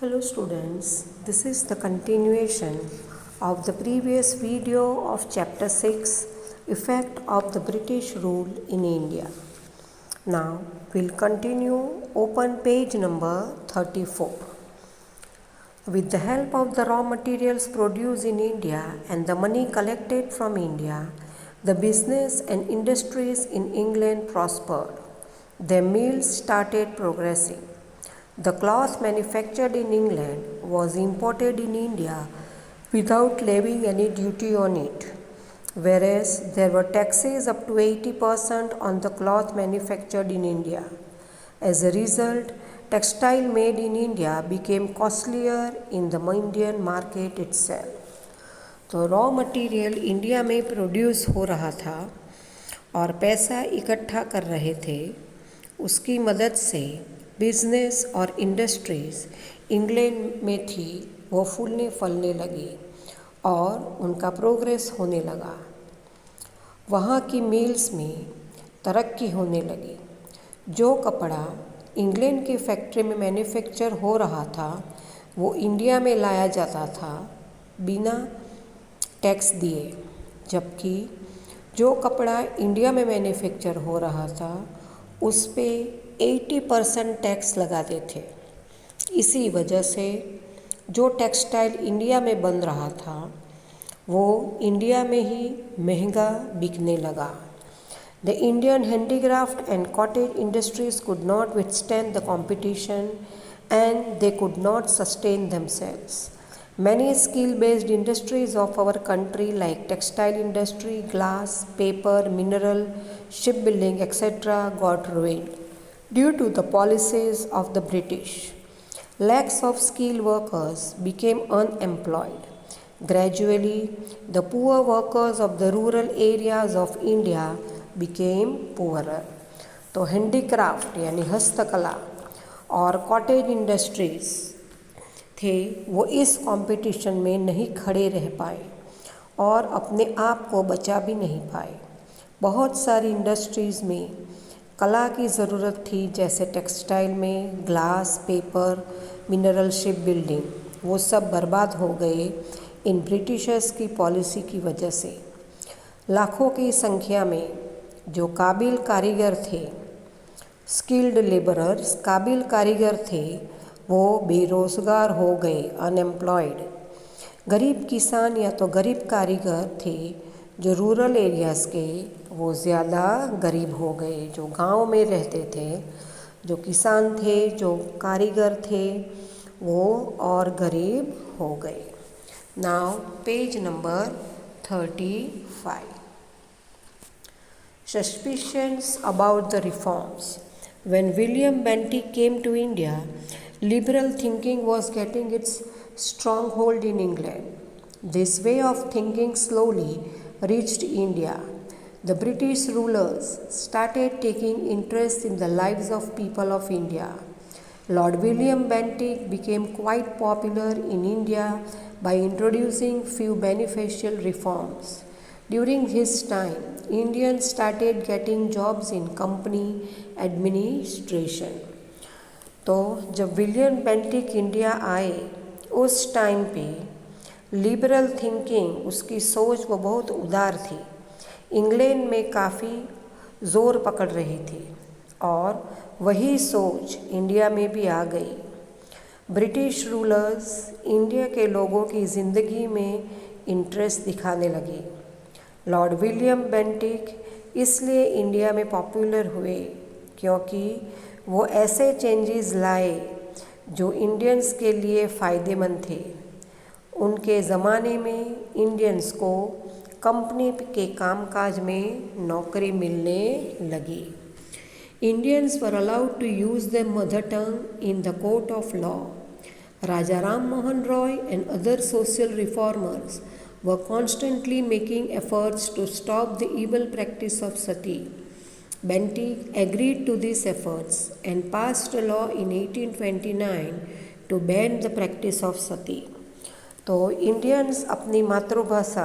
Hello students, this is the continuation of the previous video of chapter 6, Effect of the British Rule in India. Now we'll continue, open page number 34. With the help of the raw materials produced in India and the money collected from India, the business and industries in England prospered. Their mills started progressing. The cloth manufactured in England was imported in India without levying any duty on it, whereas there were taxes up to 80% on the cloth manufactured in India. As a result, textile made in India became costlier in the Indian market itself. तो raw material India में produce हो रहा था और पैसा इकट्ठा कर रहे थे, उसकी मदद से बिजनेस और इंडस्ट्रीज़ इंग्लैंड में थी वो फूलने फलने लगी और उनका प्रोग्रेस होने लगा। वहाँ की मिल्स में तरक्की होने लगी। जो कपड़ा इंग्लैंड की फैक्ट्री में मैन्युफैक्चर हो रहा था वो इंडिया में लाया जाता था बिना टैक्स दिए, जबकि जो कपड़ा इंडिया में मैन्युफैक्चर हो रहा था उस पे 80% टैक्स लगाते थे। इसी वजह से जो टेक्सटाइल इंडिया में बन रहा था वो इंडिया में ही महंगा बिकने लगा। The Indian handicraft and cottage industries could not withstand the competition and they could not sustain themselves. Many skill-based industries of our country like textile industry, glass, paper, mineral, shipbuilding, etc. got ruined due to the policies of the British. Lakhs of skilled workers became unemployed. Gradually, the poor workers of the rural areas of India became poorer. तो handicraft यानी हस्तकला और cottage industries थे वो इस competition में नहीं खड़े रह पाए और अपने आप को बचा भी नहीं पाए। बहुत सारी इंडस्ट्रीज़ में कला की ज़रूरत थी, जैसे टेक्सटाइल में glass, paper, mineral, ship building, वो सब बर्बाद हो गए इन ब्रिटिशर्स की पॉलिसी की वजह से। लाखों की संख्या में जो काबिल कारीगर थे, स्किल्ड लेबरर्स, काबिल कारीगर थे, वो बेरोज़गार हो गए, अनएम्प्लॉयड। गरीब किसान या तो गरीब कारीगर थे जो रूरल एरियाज़ के, वो ज़्यादा गरीब हो गए। जो गांव में रहते थे, जो किसान थे, जो कारीगर थे, वो और गरीब हो गए। Now page number 35. Suspicions about the reforms. When William Bentinck came to India, liberal thinking was getting its stronghold in England. This way of thinking slowly reached India. The British rulers started taking interest in the lives of people of India. Lord William Bentinck became quite popular in India by introducing few beneficial reforms. During his time, Indians started getting jobs in company administration. तो जब William Bentinck India आए उस time पे liberal thinking, उसकी सोच वो बहुत उदार थी, इंग्लैंड में काफ़ी ज़ोर पकड़ रही थी और वही सोच इंडिया में भी आ गई। ब्रिटिश रूलर्स इंडिया के लोगों की ज़िंदगी में इंटरेस्ट दिखाने लगे। लॉर्ड विलियम बेंटिक इसलिए इंडिया में पॉपुलर हुए क्योंकि वो ऐसे चेंजेस लाए जो इंडियंस के लिए फ़ायदेमंद थे। उनके ज़माने में इंडियंस को कंपनी के कामकाज में नौकरी मिलने लगी। Indians were allowed to use the mother tongue in the court of law. Raja Ram Mohan Roy and other social reformers were constantly making efforts to stop the evil practice of sati. Bentinck agreed to these efforts and passed a law in 1829 to ban the practice of sati. तो Indians अपनी मातृभाषा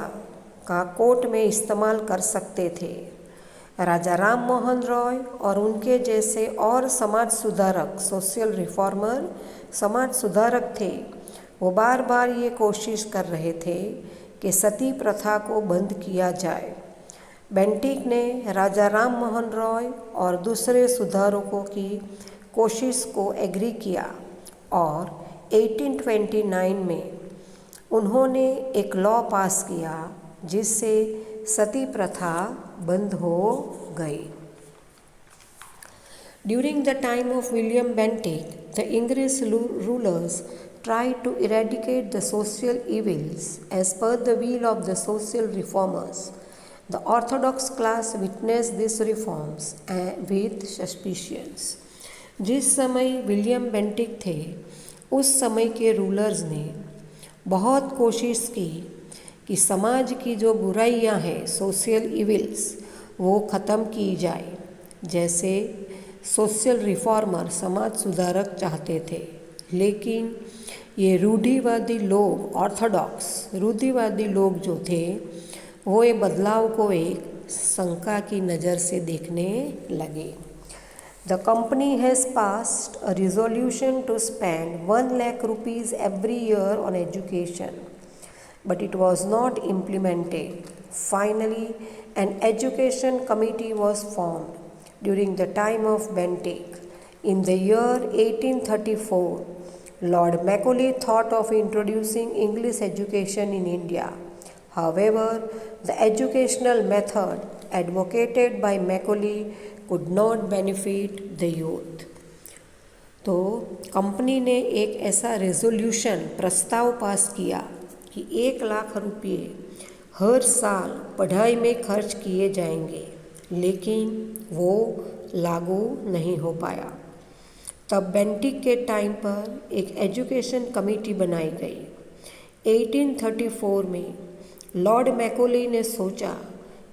का court में इस्तेमाल कर सकते थे, राजा राम मोहन रॉय और उनके जैसे और समाज सुधारक, सोशल रिफॉर्मर समाज सुधारक थे, वो बार बार ये कोशिश कर रहे थे कि सती प्रथा को बंद किया जाए। बेंटिक ने राजा राम मोहन रॉय और दूसरे सुधारकों की कोशिश को एग्री किया और 1829 में उन्होंने एक लॉ पास किया जिससे सती प्रथा बंद हो गई। During the time of William Bentinck, the English rulers tried to eradicate the social evils as per the will of the social reformers. The orthodox class witnessed these reforms with suspicions. जिस समय William Bentinck थे, उस समय के rulers ने बहुत कोशिश की कि समाज की जो बुराइयां हैं, सोशल इविल्स, वो ख़त्म की जाए। जैसे सोशल रिफॉर्मर, समाज सुधारक चाहते थे, लेकिन ये रूढ़िवादी लोग, ऑर्थोडॉक्स रूढ़िवादी लोग जो थे, वो ये बदलाव को एक शंका की नज़र से देखने लगे। The company has passed a resolution to spend 1 lakh rupees every year on education, but it was not implemented. Finally, an education committee was formed during the time of Bentinck. In the year 1834, Lord Macaulay thought of introducing English education in India. However, the educational method advocated by Macaulay could not benefit the youth. तो company ने एक ऐसा resolution, प्रस्ताव पास किया कि 1 लाख रुपये हर साल पढ़ाई में खर्च किए जाएंगे, लेकिन वो लागू नहीं हो पाया। तब बेंटिक के टाइम पर एक एजुकेशन कमेटी बनाई गई। 1834 में लॉर्ड मैकॉले ने सोचा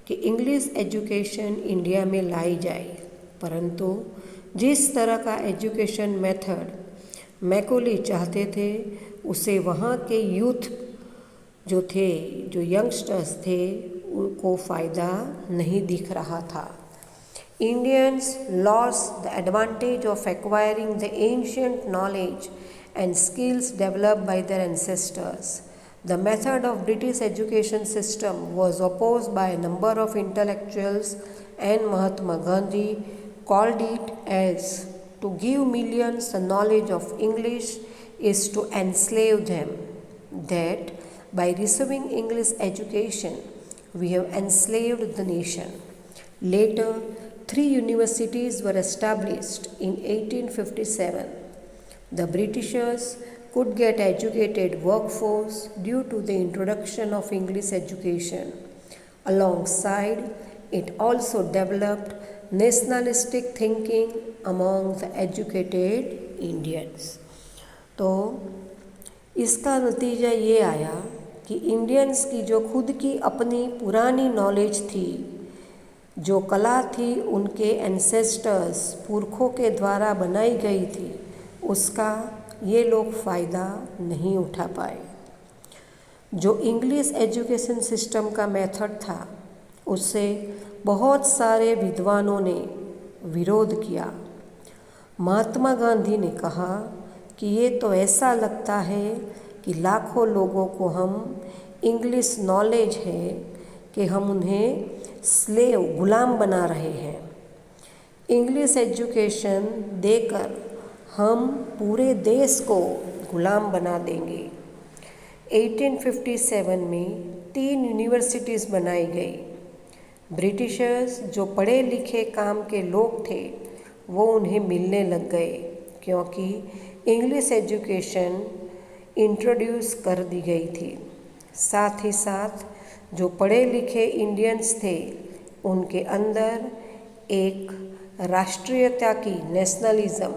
कि इंग्लिश एजुकेशन इंडिया में लाई जाए, परंतु जिस तरह का एजुकेशन मेथड मैकॉले चाहते थे, उसे वहाँ के यूथ जो थे, जो यंगस्टर्स थे, उनको फ़ायदा नहीं दिख रहा था। Indians lost the advantage of acquiring the ancient knowledge and skills developed by their ancestors. The method of British education system was opposed by a number of intellectuals, and Mahatma Gandhi called it as to give millions the knowledge of English is to enslave them, that by receiving English education we have enslaved the nation. Later, 3 universities were established in 1857. The Britishers could get educated workforce due to the introduction of English education. Alongside, it also developed nationalistic thinking among the educated Indians. तो इसका नतीजा ये आया कि Indians की जो खुद की अपनी पुरानी नॉलेज थी, जो कला थी उनके एंसेस्टर्स, पुरखों के द्वारा बनाई गई थी, उसका ये लोग फ़ायदा नहीं उठा पाए। जो इंग्लिश एजुकेशन सिस्टम का मेथड था, उससे बहुत सारे विद्वानों ने विरोध किया। महात्मा गांधी ने कहा कि ये तो ऐसा लगता है कि लाखों लोगों को हम इंग्लिश नॉलेज है कि हम उन्हें स्लेव, गुलाम बना रहे हैं। इंग्लिश एजुकेशन देकर हम पूरे देश को गुलाम बना देंगे। 1857 में 3 यूनिवर्सिटीज़ बनाई गई। ब्रिटिशर्स, जो पढ़े लिखे काम के लोग थे, वो उन्हें मिलने लग गए, क्योंकि इंग्लिश एजुकेशन इंट्रोड्यूस कर दी गई थी। साथ ही साथ जो पढ़े लिखे इंडियंस थे, उनके अंदर एक राष्ट्रीयता की, नेशनलिज्म,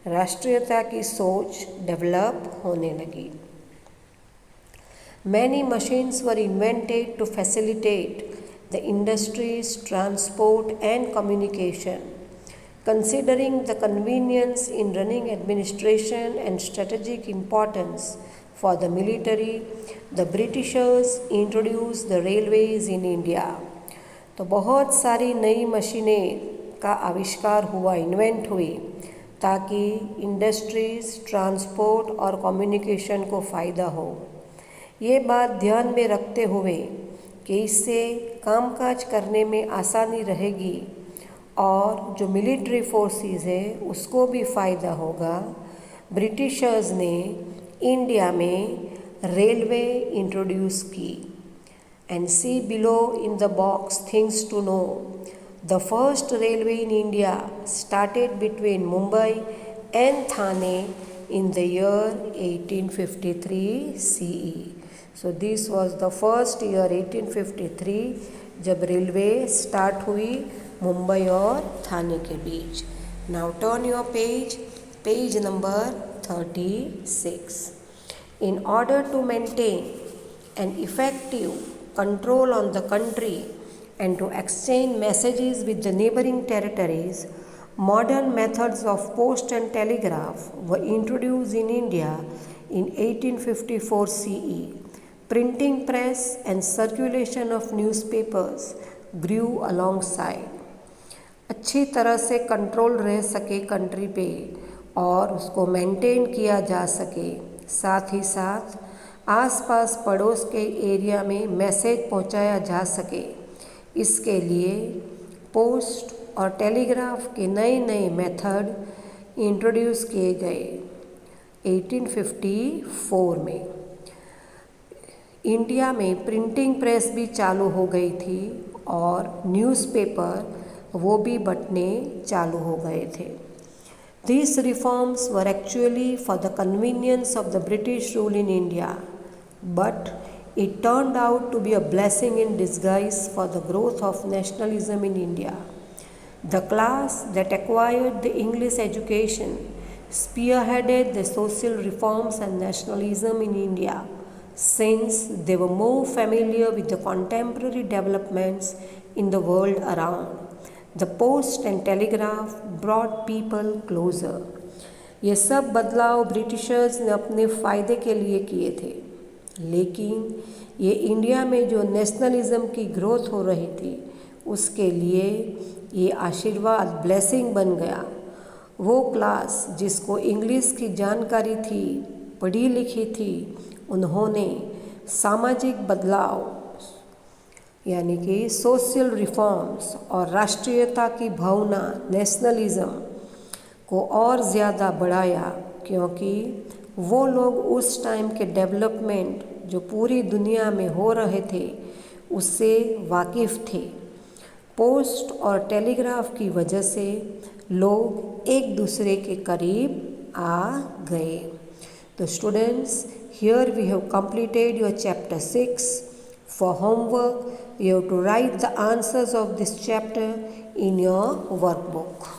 राष्ट्रीयता की सोच डेवलप होने लगी। Many machines were invented to facilitate the industries, transport and communication. Considering the convenience in running administration and strategic importance for the military, the Britishers introduced the railways in India. तो बहुत सारी नई मशीनें का आविष्कार हुआ, इन्वेंट हुई, ताकि इंडस्ट्रीज़, ट्रांसपोर्ट और कम्युनिकेशन को फ़ायदा हो। ये बात ध्यान में रखते हुए कि इससे कामकाज करने में आसानी रहेगी और जो मिलिट्री फोर्सेस है उसको भी फ़ायदा होगा, ब्रिटिशर्स ने इंडिया में रेलवे इंट्रोड्यूस की। And see below in the box things to know. The first railway in India started between Mumbai and Thane in the year 1853 CE. So this was the first year 1853 जब railway start हुई मुंबई और थाने के बीच। Now turn your page number 36. In order to maintain an effective control on the country and to exchange messages with the neighboring territories, modern methods of post and telegraph were introduced in India in 1854 CE. Printing press and circulation of newspapers grew alongside. अच्छी तरह से control रह सके country पे और उसको maintain किया जा सके, साथ ही साथ आसपास पड़ोस के एरिया में मैसेज पहुंचाया जा सके, इसके लिए पोस्ट और टेलीग्राफ के नए नए मेथड इंट्रोड्यूस किए गए 1854 में। इंडिया में प्रिंटिंग प्रेस भी चालू हो गई थी और न्यूज़पेपर वो भी बंटने चालू हो गए थे। These reforms were actually for the convenience of the British rule in India, but it turned out to be a blessing in disguise for the growth of nationalism in India. The class that acquired the English education spearheaded the social reforms and nationalism in India, since they were more familiar with the contemporary developments in the world around. The post and telegraph brought people closer. ये सब बदलाव Britishers ने अपने फ़ायदे के लिए किए थे, लेकिन ये इंडिया में जो नेशनलिज्म की ग्रोथ हो रही थी उसके लिए ये आशीर्वाद, ब्लेसिंग बन गया। वो क्लास जिसको इंग्लिश की जानकारी थी, पढ़ी लिखी थी, उन्होंने सामाजिक बदलाव यानी कि सोशल रिफॉर्म्स और राष्ट्रीयता की भावना, नेशनलिज्म को और ज़्यादा बढ़ाया, क्योंकि वो लोग उस टाइम के डेवलपमेंट जो पूरी दुनिया में हो रहे थे उससे वाकिफ़ थे। पोस्ट और टेलीग्राफ की वजह से लोग एक दूसरे के करीब आ गए। तो students, here we have completed your chapter 6. For homework, you have to write the answers of this chapter in your workbook.